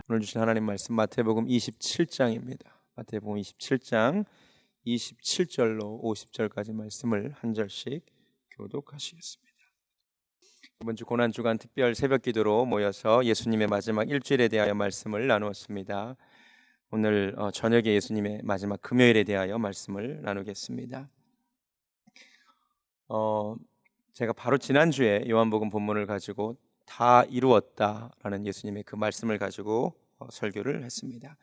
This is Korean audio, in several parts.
오늘 주신 하나님 말씀 마태복음 27장입니다. 마태복음 27장 27절로 50절까지 말씀을 한 절씩 교독하시겠습니다. 이번 주 고난주간 특별 새벽기도로 모여서 예수님의 마지막 일주일에 대하여 말씀을 나누었습니다. 오늘 저녁에 예수님의 마지막 금요일에 대하여 말씀을 나누겠습니다. 제가 바로 지난주에 요한복음 본문을 가지고 다 이루었다라는 예수님의 그 말씀을 가지고 설교를 했습니다.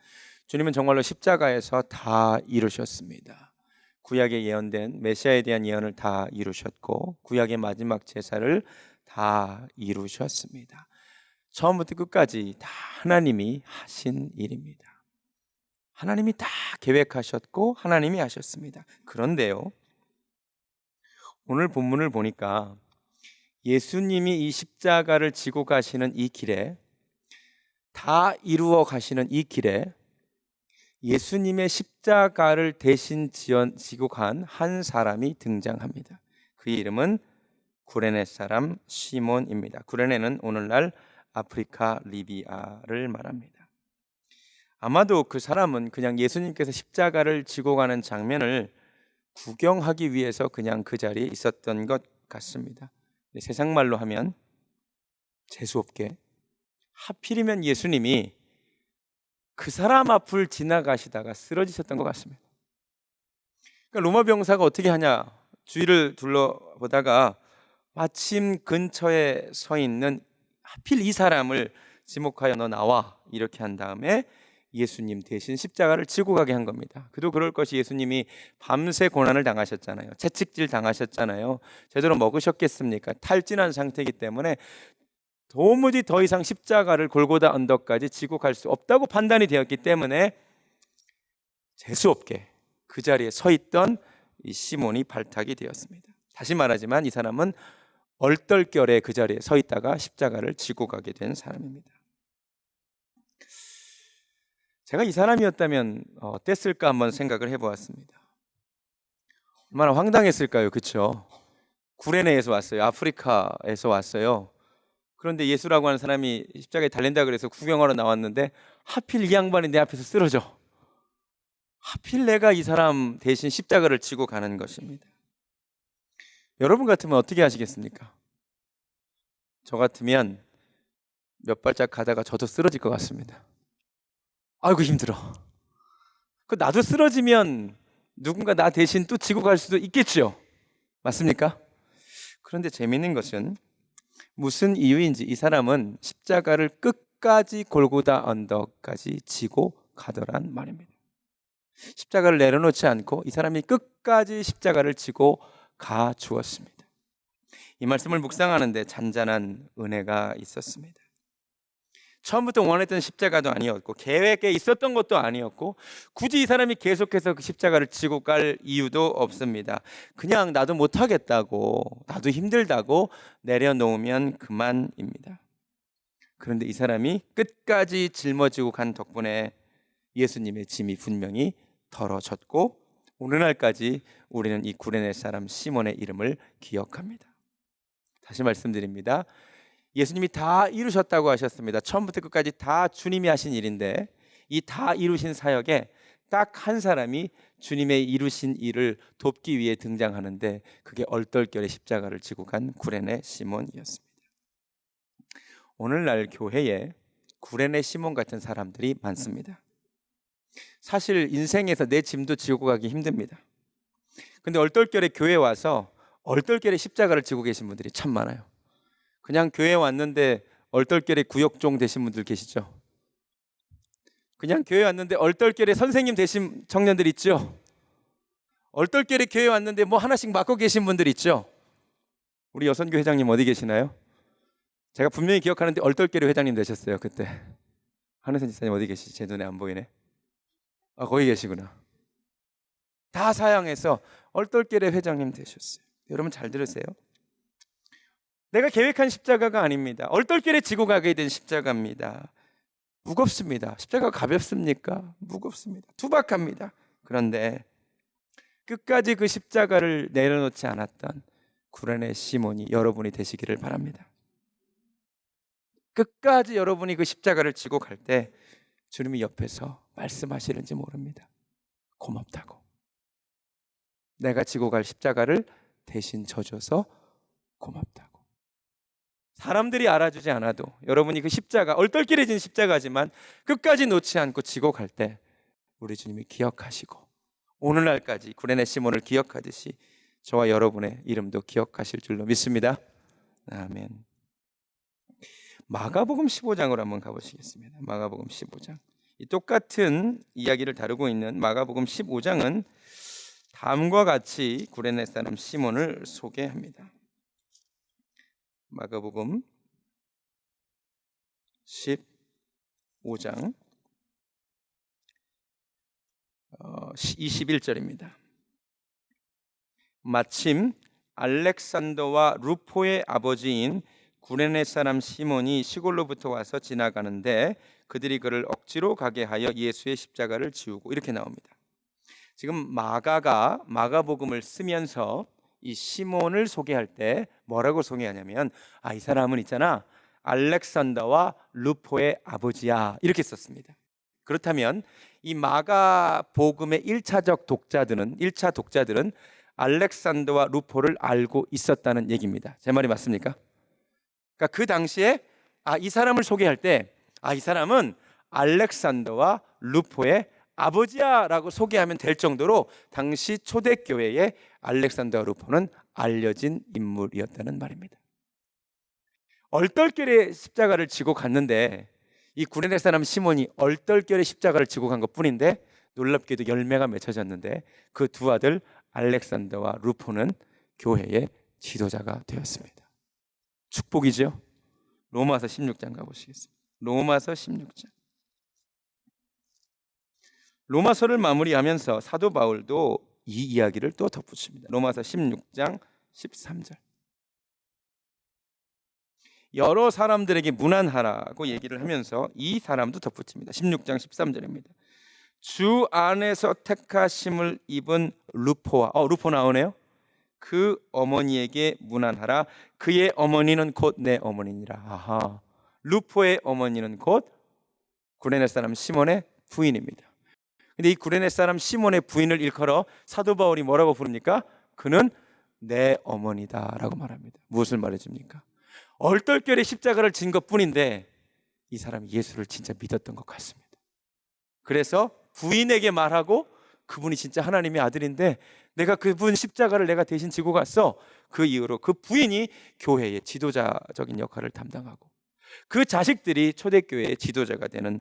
주님은 정말로 십자가에서 다 이루셨습니다. 구약에 예언된 메시아에 대한 예언을 다 이루셨고 구약의 마지막 제사를 다 이루셨습니다. 처음부터 끝까지 다 하나님이 하신 일입니다. 하나님이 다 계획하셨고 하나님이 하셨습니다. 그런데요, 오늘 본문을 보니까 예수님이 이 십자가를 지고 가시는 이 길에, 다 이루어 가시는 이 길에 예수님의 십자가를 대신 지고 간 한 사람이 등장합니다. 그의 이름은 구레네 사람 시몬입니다. 구레네는 오늘날 아프리카 리비아를 말합니다. 아마도 그 사람은 그냥 예수님께서 십자가를 지고 가는 장면을 구경하기 위해서 그냥 그 자리에 있었던 것 같습니다. 세상 말로 하면 재수없게 하필이면 예수님이 그 사람 앞을 지나가시다가 쓰러지셨던 것 같습니다. 그러니까 로마 병사가 어떻게 하냐, 주위를 둘러보다가 마침 근처에 서 있는 하필 이 사람을 지목하여 너 나와 이렇게 한 다음에 예수님 대신 십자가를 지고 가게 한 겁니다. 그도 그럴 것이 예수님이 밤새 고난을 당하셨잖아요. 채찍질 당하셨잖아요. 제대로 먹으셨겠습니까? 탈진한 상태이기 때문에 도무지 더 이상 십자가를 골고다 언덕까지 지고 갈 수 없다고 판단이 되었기 때문에 재수없게 그 자리에 서 있던 이 시몬이 발탁이 되었습니다. 다시 말하지만 이 사람은 얼떨결에 그 자리에 서 있다가 십자가를 지고 가게 된 사람입니다. 제가 이 사람이었다면 어땠을까 한번 생각을 해보았습니다. 얼마나 황당했을까요? 그렇죠? 구레네에서 왔어요. 아프리카에서 왔어요. 그런데 예수라고 하는 사람이 십자가에 달린다 그래서 구경하러 나왔는데 하필 이 양반이 내 앞에서 쓰러져. 하필 내가 이 사람 대신 십자가를 지고 가는 것입니다. 여러분 같으면 어떻게 하시겠습니까? 저 같으면 몇 발짝 가다가 저도 쓰러질 것 같습니다. 아이고 힘들어. 나도 쓰러지면 누군가 나 대신 또 지고 갈 수도 있겠죠. 맞습니까? 그런데 재미있는 것은 무슨 이유인지 이 사람은 십자가를 끝까지 골고다 언덕까지 지고 가더란 말입니다. 십자가를 내려놓지 않고 이 사람이 끝까지 십자가를 지고 가 주었습니다. 이 말씀을 묵상하는데 잔잔한 은혜가 있었습니다. 처음부터 원했던 십자가도 아니었고 계획에 있었던 것도 아니었고 굳이 이 사람이 계속해서 그 십자가를 지고 갈 이유도 없습니다. 그냥 나도 못하겠다고, 나도 힘들다고 내려놓으면 그만입니다. 그런데 이 사람이 끝까지 짊어지고 간 덕분에 예수님의 짐이 분명히 덜어졌고 오늘날까지 우리는 이 구레네 사람 시몬의 이름을 기억합니다. 다시 말씀드립니다. 예수님이 다 이루셨다고 하셨습니다. 처음부터 끝까지 다 주님이 하신 일인데 이 다 이루신 사역에 딱 한 사람이 주님의 이루신 일을 돕기 위해 등장하는데 그게 얼떨결에 십자가를 지고 간 구레네 시몬이었습니다. 오늘날 교회에 구레네 시몬 같은 사람들이 많습니다. 사실 인생에서 내 짐도 지고 가기 힘듭니다. 근데 얼떨결에 교회에 와서 얼떨결에 십자가를 지고 계신 분들이 참 많아요. 그냥 교회에 왔는데 얼떨결에 구역종 되신 분들 계시죠? 그냥 교회에 왔는데 얼떨결에 선생님 되신 청년들 있죠? 얼떨결에 교회에 왔는데 뭐 하나씩 맡고 계신 분들 있죠? 우리 여선교 회장님 어디 계시나요? 제가 분명히 기억하는데 얼떨결에 회장님 되셨어요. 그때 한혜선 지사님 어디 계시지? 제 눈에 안 보이네. 거기 계시구나. 다 사양해서 얼떨결에 회장님 되셨어요. 여러분 잘 들으세요. 내가 계획한 십자가가 아닙니다. 얼떨결에 지고 가게 된 십자가입니다. 무겁습니다. 십자가가 가볍습니까? 무겁습니다. 투박합니다. 그런데 끝까지 그 십자가를 내려놓지 않았던 구레네 시몬이 여러분이 되시기를 바랍니다. 끝까지 여러분이 그 십자가를 지고 갈 때 주님이 옆에서 말씀하시는지 모릅니다. 고맙다고. 내가 지고 갈 십자가를 대신 져줘서 고맙다고. 사람들이 알아주지 않아도 여러분이 그 십자가, 얼떨결에진 십자가지만 끝까지 놓지 않고 지고 갈 때 우리 주님이 기억하시고 오늘날까지 구레네 시몬을 기억하듯이 저와 여러분의 이름도 기억하실 줄로 믿습니다. 아멘. 마가복음 15장으로 한번 가보시겠습니다. 마가복음 15장. 이 똑같은 이야기를 다루고 있는 마가복음 15장은 다음과 같이 구레네 사람 시몬을 소개합니다. 마가복음 15장 21절입니다. 마침 알렉산더와 루포의 아버지인 구레네 사람 시몬이 시골로부터 와서 지나가는데 그들이 그를 억지로 가게 하여 예수의 십자가를 지우고, 이렇게 나옵니다. 지금 마가가 마가복음을 쓰면서 이 시몬을 소개할 때 뭐라고 소개하냐면, 이 사람은 있잖아, 알렉산더와 루포의 아버지야, 이렇게 썼습니다. 그렇다면 이 마가복음의 1차 독자들은 알렉산더와 루포를 알고 있었다는 얘기입니다. 제 말이 맞습니까? 그러니까 그 당시에 이 사람을 소개할 때 이 사람은 알렉산더와 루포의 아버지야 라고 소개하면 될 정도로 당시 초대교회의 알렉산더와 루포는 알려진 인물이었다는 말입니다. 얼떨결에 십자가를 지고 갔는데 이 구레네 사람 시몬이 얼떨결에 십자가를 지고 간 것뿐인데 놀랍게도 열매가 맺혀졌는데 그 두 아들 알렉산더와 루포는 교회의 지도자가 되었습니다. 축복이죠. 로마서 16장 가보시겠습니다. 로마서 16장. 로마서를 마무리하면서 사도 바울도 이 이야기를 또 덧붙입니다. 로마서 16장 13절. 여러 사람들에게 문안하라고 얘기를 하면서 이 사람도 덧붙입니다. 16장 13절입니다. 주 안에서 택하심을 입은 루포와, 루포 나오네요. 그 어머니에게 문안하라. 그의 어머니는 곧 내 어머니니라. 루포의 어머니는 곧 구레네 사람 시몬의 부인입니다. 근데 이 구레네 사람 시몬의 부인을 일컬어 사도 바울이 뭐라고 부릅니까? 그는 내 어머니다라고 말합니다. 무엇을 말해줍니까? 얼떨결에 십자가를 진 것뿐인데 이 사람이 예수를 진짜 믿었던 것 같습니다. 그래서 부인에게 말하고, 그분이 진짜 하나님의 아들인데 내가 그분 십자가를 내가 대신 지고 갔어. 그 이후로 그 부인이 교회의 지도자적인 역할을 담당하고 그 자식들이 초대교회의 지도자가 되는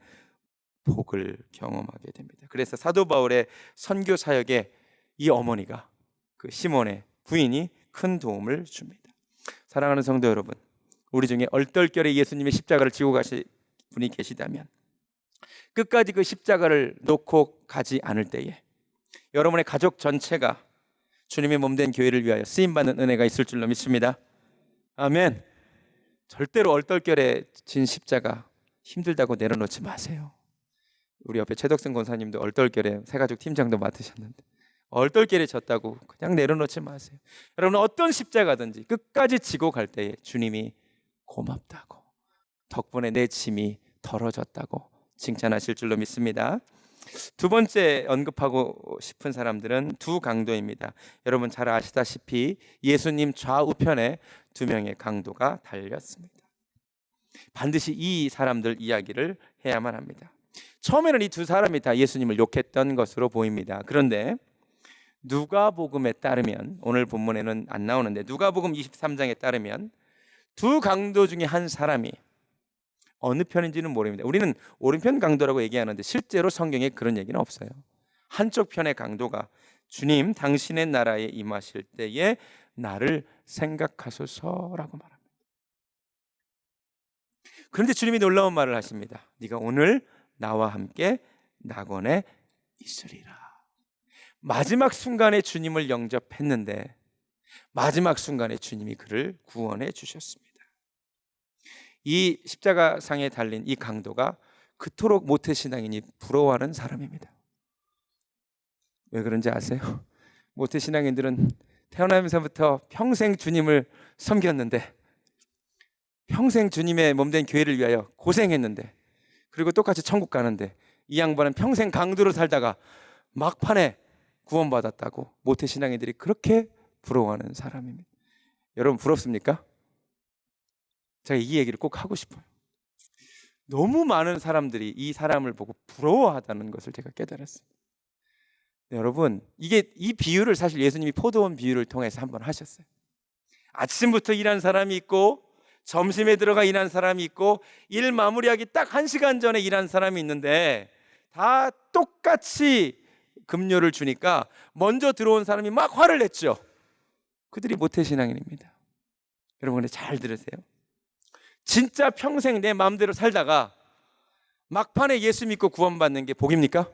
복을 경험하게 됩니다. 그래서 사도 바울의 선교 사역에 이 어머니가, 그 시몬의 부인이 큰 도움을 줍니다. 사랑하는 성도 여러분, 우리 중에 얼떨결에 예수님의 십자가를 지고 가신 분이 계시다면 끝까지 그 십자가를 놓고 가지 않을 때에 여러분의 가족 전체가 주님의 몸된 교회를 위하여 쓰임받는 은혜가 있을 줄로 믿습니다. 아멘. 절대로 얼떨결에 진 십자가 힘들다고 내려놓지 마세요. 우리 옆에 최덕승 권사님도 얼떨결에 새가족 팀장도 맡으셨는데 얼떨결에 졌다고 그냥 내려놓지 마세요. 여러분, 어떤 십자가든지 끝까지 지고 갈 때에 주님이 고맙다고, 덕분에 내 짐이 덜어졌다고 칭찬하실 줄로 믿습니다. 두 번째 언급하고 싶은 사람들은 두 강도입니다. 여러분 잘 아시다시피 예수님 좌우편에 두 명의 강도가 달렸습니다. 반드시 이 사람들 이야기를 해야만 합니다. 처음에는 이 두 사람이 다 예수님을 욕했던 것으로 보입니다. 그런데 누가복음에 따르면, 오늘 본문에는 안 나오는데 누가복음 23장에 따르면 두 강도 중에 한 사람이, 어느 편인지는 모릅니다. 우리는 오른편 강도라고 얘기하는데 실제로 성경에 그런 얘기는 없어요. 한쪽 편의 강도가 주님 당신의 나라에 임하실 때에 나를 생각하소서라고 말합니다. 그런데 주님이 놀라운 말을 하십니다. 네가 오늘 나와 함께 낙원에 있으리라. 마지막 순간에 주님을 영접했는데 마지막 순간에 주님이 그를 구원해 주셨습니다. 이 십자가상에 달린 이 강도가 그토록 모태신앙인이 부러워하는 사람입니다. 왜 그런지 아세요? 모태신앙인들은 태어나면서부터 평생 주님을 섬겼는데, 평생 주님의 몸된 교회를 위하여 고생했는데, 그리고 똑같이 천국 가는데 이 양반은 평생 강도로 살다가 막판에 구원받았다고 모태신앙인들이 그렇게 부러워하는 사람입니다. 여러분 부럽습니까? 제가 이 얘기를 꼭 하고 싶어요. 너무 많은 사람들이 이 사람을 보고 부러워하다는 것을 제가 깨달았습니다. 네, 여러분 이 비유를 사실 예수님이 포도원 비유를 통해서 한번 하셨어요. 아침부터 일한 사람이 있고 점심에 들어가 일한 사람이 있고 일 마무리하기 딱 1시간 전에 일한 사람이 있는데 다 똑같이 급료를 주니까 먼저 들어온 사람이 막 화를 냈죠. 그들이 모태신앙인입니다. 여러분 근데 잘 들으세요. 진짜 평생 내 마음대로 살다가 막판에 예수 믿고 구원받는 게 복입니까?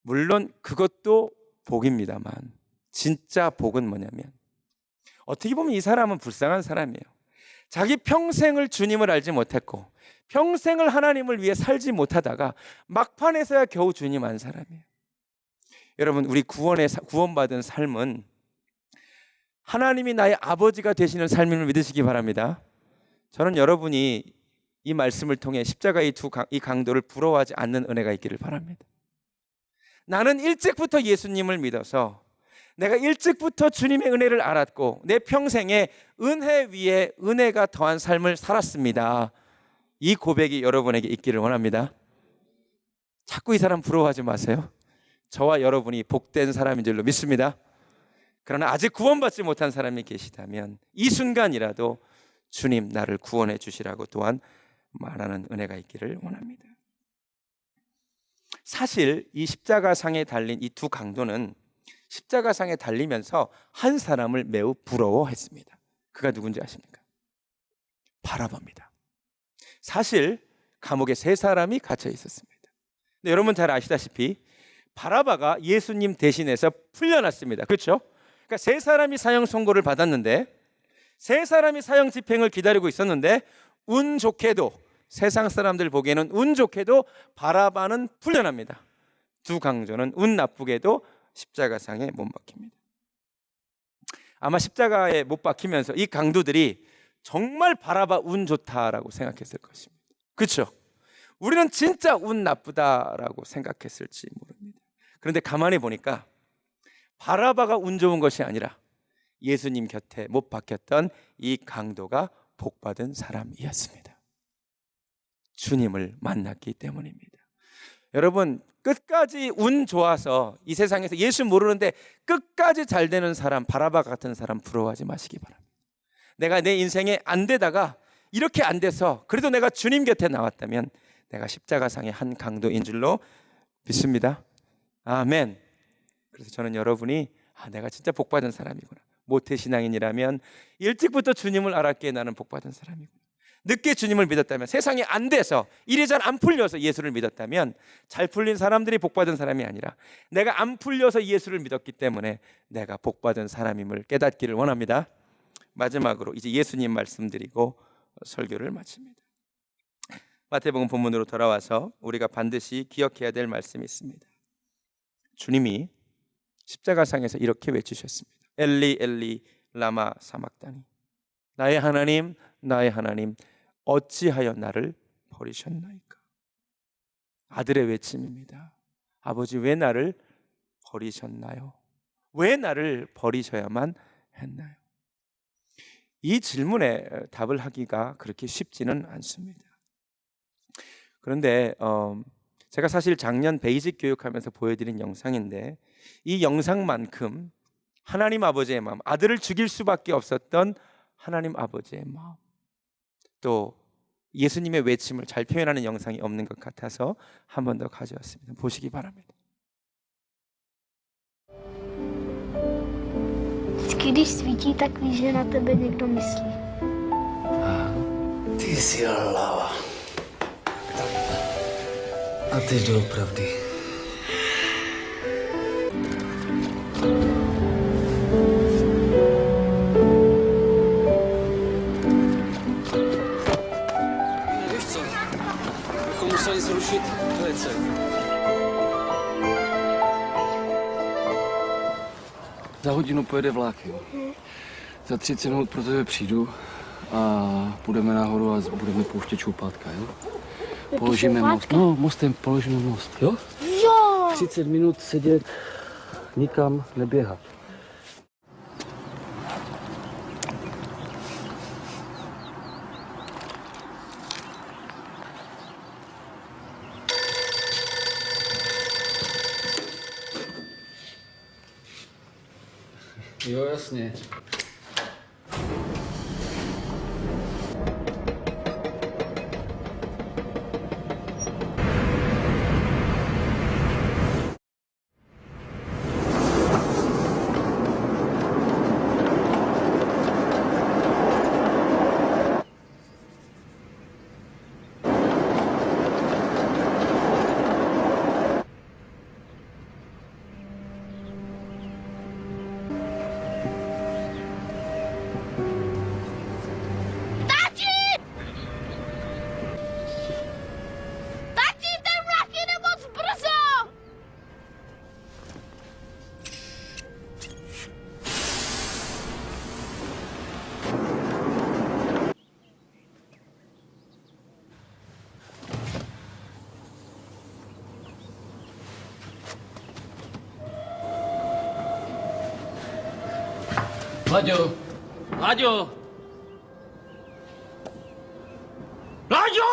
물론 그것도 복입니다만 진짜 복은 뭐냐면 어떻게 보면 이 사람은 불쌍한 사람이에요. 자기 평생을 주님을 알지 못했고 평생을 하나님을 위해 살지 못하다가 막판에서야 겨우 주님 안 사람이에요. 여러분 우리 구원받은 삶은 하나님이 나의 아버지가 되시는 삶임을 믿으시기 바랍니다. 저는 여러분이 이 말씀을 통해 십자가의 이 강도를 부러워하지 않는 은혜가 있기를 바랍니다. 나는 일찍부터 예수님을 믿어서 내가 일찍부터 주님의 은혜를 알았고 내 평생에 은혜 위에 은혜가 더한 삶을 살았습니다. 이 고백이 여러분에게 있기를 원합니다. 자꾸 이 사람 부러워하지 마세요. 저와 여러분이 복된 사람인 줄로 믿습니다. 그러나 아직 구원받지 못한 사람이 계시다면 이 순간이라도 주님 나를 구원해 주시라고 또한 말하는 은혜가 있기를 원합니다. 사실 이 십자가상에 달린 이 두 강도는 십자가상에 달리면서 한 사람을 매우 부러워했습니다. 그가 누군지 아십니까? 바라바입니다. 사실 감옥에 3사람이 갇혀 있었습니다. 근데 여러분 잘 아시다시피 바라바가 예수님 대신해서 풀려났습니다. 그렇죠? 그러니까 3사람이 사형 선고를 받았는데 3사람이 사형 집행을 기다리고 있었는데 운 좋게도 세상 사람들 보기에는 운 좋게도 바라바는 풀려납니다. 두 강도는 운 나쁘게도 십자가상에 못 박힙니다. 아마 십자가에 못 박히면서 이 강도들이 정말 바라바 운 좋다라고 생각했을 것입니다. 그렇죠? 우리는 진짜 운 나쁘다라고 생각했을지 모릅니다. 그런데 가만히 보니까 바라바가 운 좋은 것이 아니라 예수님 곁에 못 박혔던 이 강도가 복받은 사람이었습니다. 주님을 만났기 때문입니다. 여러분 끝까지 운 좋아서 이 세상에서 예수 모르는데 끝까지 잘 되는 사람, 바라바 같은 사람 부러워하지 마시기 바랍니다. 내가 내 인생에 안 되다가 이렇게 안 돼서 그래도 내가 주님 곁에 나왔다면 내가 십자가상의 한 강도인 줄로 믿습니다. 아멘. 그래서 저는 여러분이 내가 진짜 복받은 사람이구나. 모태신앙인이라면 일찍부터 주님을 알았기에 나는 복받은 사람이구나. 늦게 주님을 믿었다면 세상에 안 돼서 일이 잘 안 풀려서 예수를 믿었다면 잘 풀린 사람들이 복받은 사람이 아니라 내가 안 풀려서 예수를 믿었기 때문에 내가 복받은 사람임을 깨닫기를 원합니다. 마지막으로 이제 예수님 말씀드리고 설교를 마칩니다. 마태복음 본문으로 돌아와서 우리가 반드시 기억해야 될 말씀이 있습니다. 주님이 십자가상에서 이렇게 외치셨습니다. 엘리 엘리 라마 사막다니, 나의 하나님 나의 하나님 어찌하여 나를 버리셨나이까. 아들의 외침입니다. 아버지 왜 나를 버리셨나요? 왜 나를 버리셔야만 했나요? 이 질문에 답을 하기가 그렇게 쉽지는 않습니다. 그런데 제가 사실 작년 베이직 교육하면서 보여드린 영상인데 이 영상만큼 하나님 아버지의 마음, 아들을 죽일 수밖에 없었던 하나님 아버지의 마음, 또 예수님의 외침을 잘 표현하는 영상이 없는 것 같아서 한 번 더 가져왔습니다. 보시기 바랍니다. Vždycky, když svítí, tak víš, že na tebe někdo myslí. Ty jsi hlava. A teď doopravdy. Víš co? Bychom museli zrušit velice. Za hodinu pojede vlak, jo. Za 30 minut pro tebe přijdu a půjdeme nahoru a budeme pouštět čoupátka, jo. Položíme most. No, mostem položíme most, jo? Jo! 30 minut sedět, nikam neběhat. Jo, jasně. Tati, ten vlak jde moc brzo! Láďo! Láďo! Láďo!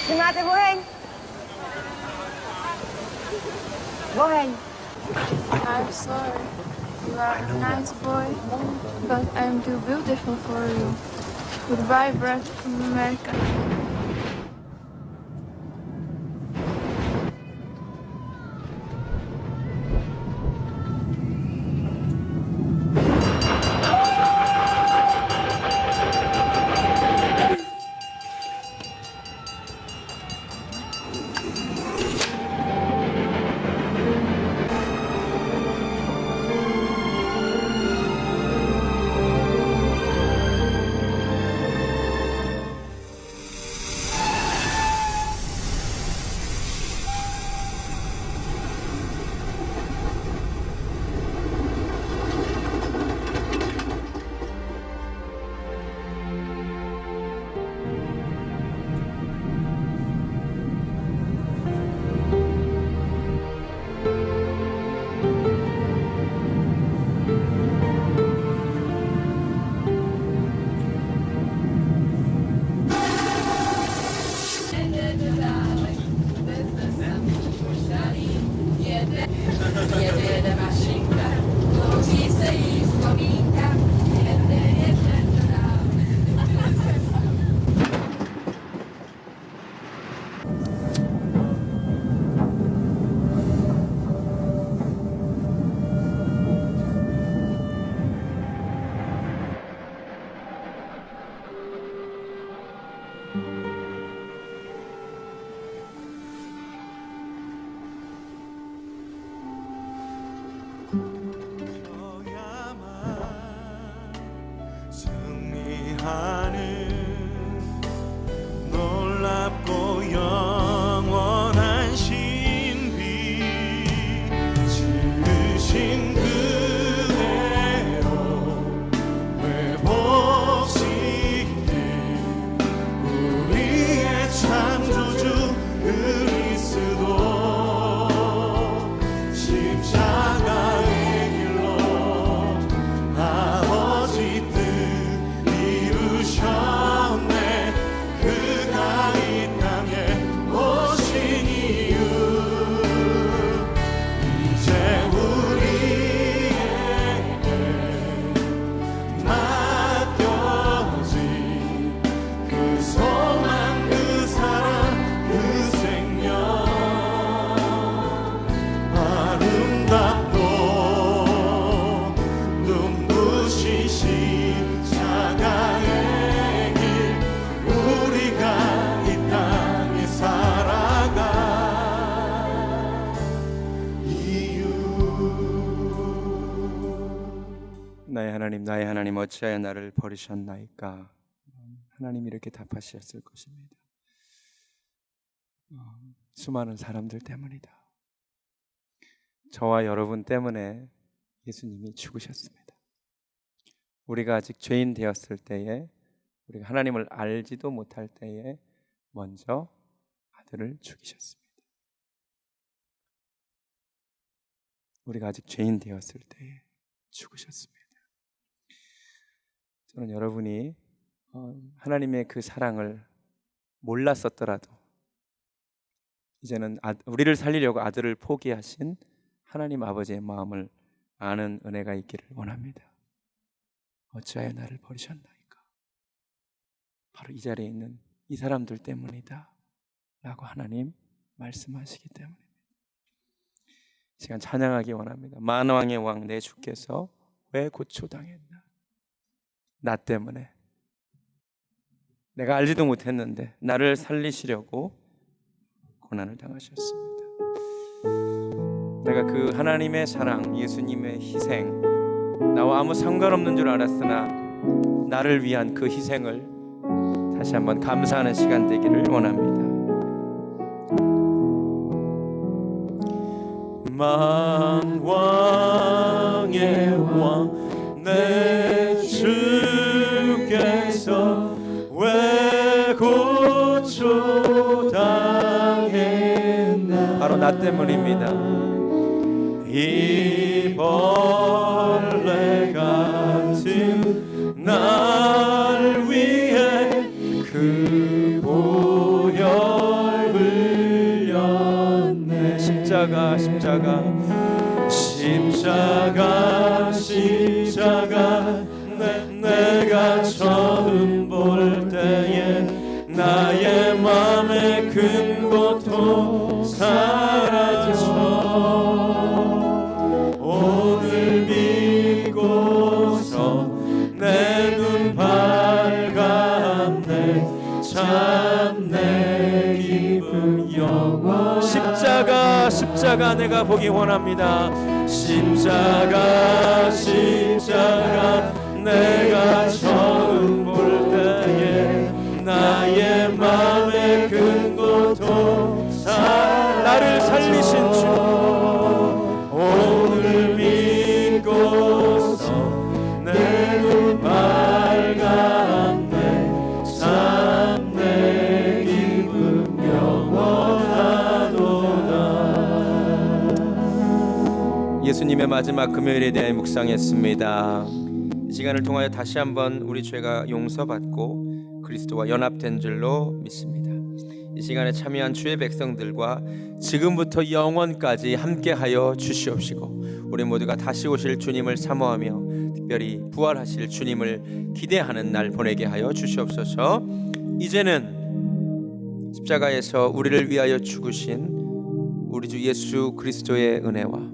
Vy máte oheň? Oheň. I'm sorry. You are a nice boy, but I'm too beautiful for you. Goodbye, Brad from America. 놀랍고 영원한 신비 지으신 그대로 회복시킨 우리의 창조주 그리스도 십자가의 길로 아버지 뜻 이루셨네. 그가 이 땅에 오신 이유 이제 우리에게 맡겨진 그 소망 그 사랑 그 생명 아름답고 눈부신 십자가의 길 우리가 이 땅에 살아가 이유. 나의 하나님, 나의 하나님, 어찌하여 나를 버리셨나이까? 하나님이 이렇게 답하셨을 것입니다. 수많은 사람들 때문이다. 저와 여러분 때문에 예수님이 죽으셨습니다. 우리가 아직 죄인 되었을 때에, 우리가 하나님을 알지도 못할 때에 먼저 아들을 죽이셨습니다. 우리가 아직 죄인 되었을 때에 죽으셨습니다. 저는 여러분이 하나님의 그 사랑을 몰랐었더라도 이제는 우리를 살리려고 아들을 포기하신 하나님 아버지의 마음을 아는 은혜가 있기를 원합니다. 어찌하여 나를 버리셨나이까? 바로 이 자리에 있는 이 사람들 때문이다 라고 하나님 말씀하시기 때문입니다. 이 시간 찬양하기 원합니다. 만왕의 왕 내 주께서 왜 고초당했나? 나 때문에, 내가 알지도 못했는데 나를 살리시려고 고난을 당하셨습니다. 내가 그 하나님의 사랑, 예수님의 희생, 나와 아무 상관없는 줄 알았으나 나를 위한 그 희생을 다시 한번 감사하는 시간 되기를 원합니다. 만왕의 왕 내 주께서 왜 고초당했나? 바로 나 때문입니다. 이 벌레 같은 날 위해 그 보혈 흘렸네. 십자가 내가 처음 볼 때에 나의 맘의 큰 고통 사라져 오늘 믿고서 내 눈 밝았네. 참 내 기쁨 영원. 십자가 내가 보기 원합니다. 십자가 내가 처음 볼 때에 나의 맘의 큰 고통 나를 살리신 주 오늘 믿고서 내 눈 밝았네. 참 내 기쁨 영원하도다. 예수님의 마지막 금요일에 대해 묵상했습니다. 이 시간을 통하여 다시 한번 우리 죄가 용서받고 그리스도와 연합된 줄로 믿습니다. 이 시간에 참여한 주의 백성들과 지금부터 영원까지 함께하여 주시옵시고 우리 모두가 다시 오실 주님을 사모하며 특별히 부활하실 주님을 기대하는 날 보내게 하여 주시옵소서. 이제는 십자가에서 우리를 위하여 죽으신 우리 주 예수 그리스도의 은혜와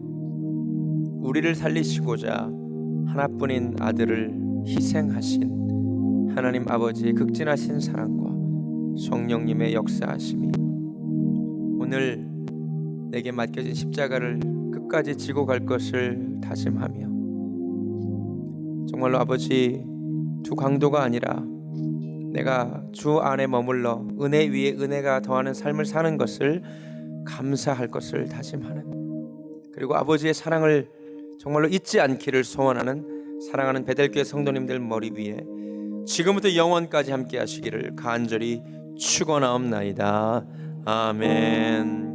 우리를 살리시고자 하나뿐인 아들을 희생하신 하나님 아버지의 극진하신 사랑과 성령님의 역사하심이 오늘 내게 맡겨진 십자가를 끝까지 지고 갈 것을 다짐하며 정말로 아버지 두 강도가 아니라 내가 주 안에 머물러 은혜 위에 은혜가 더하는 삶을 사는 것을 감사할 것을 다짐하는, 그리고 아버지의 사랑을 정말로 잊지 않기를 소원하는 사랑하는 베델교회 성도님들 머리 위에 지금부터 영원까지 함께 하시기를 간절히 축원하옵나이다. 아멘.